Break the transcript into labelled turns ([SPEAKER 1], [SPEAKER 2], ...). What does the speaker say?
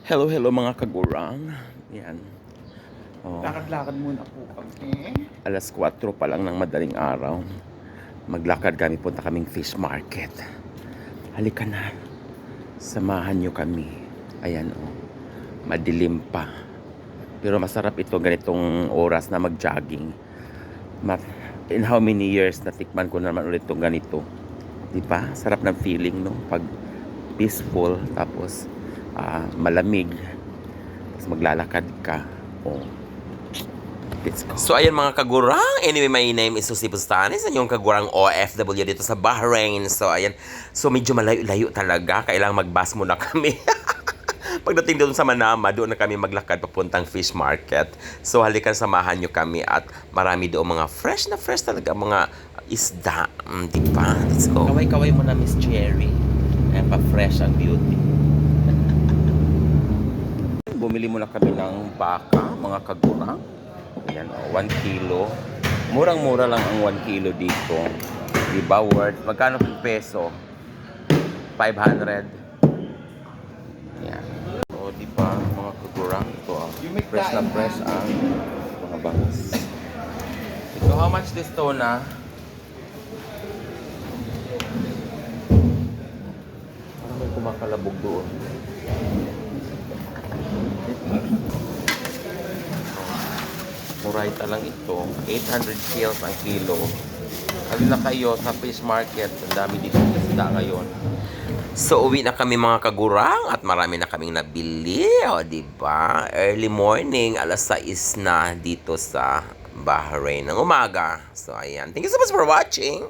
[SPEAKER 1] Hello, hello mga kagurang. Yan. Oh,
[SPEAKER 2] Lakad-lakad muna po kami.
[SPEAKER 1] alas 4 pa lang ng madaling araw. Maglakad kami, punta kaming fish market. Halika na. Samahan nyo kami. Ayan oh. Madilim pa. Pero masarap ito ganitong oras na mag-jogging. In how many years natikman ko naman ulit itong ganito. Di ba? Sarap ng feeling, no? Pag peaceful, tapos malamig, tapos maglalakad ka. Oh. Let's go. So ayan mga kagurang, anyway my name is Susie Bustanes, ang yung kagurang OFW dito sa Bahrain. So ayan, so medyo malayo-layo talaga, kailangan mag-bus muna kami. Pagdating doon sa Manama, doon na kami maglakad papuntang fish market. So halikan, samahan nyo kami at marami doon mga fresh na fresh talaga, mga isda. Diba? Let's go. Kaway-kaway mo na, Miss Cherry. Ayan pa, fresh and beauty. Bumili muna kami ng baka, mga kagurang. Ayan, 1 kilo. Murang-mura lang ang 1 kilo dito. Diba, worth? Magkano ang peso? 500. Ayan. So, diba, mga kagurang. Ito ang fresh na fresh ang mga bangus. So, how much this tuna? Parang may kumakalabog doon. Murayta lang ito. 800 shills ang kilo. Halina kayo sa fish market. Ang dami dito ng isda ngayon. So, uwi na kami mga kagurang at marami na kaming nabili. O, diba? Early morning, alas 6 na dito sa Bahrain ng umaga. So, ayan. Thank you so much for watching.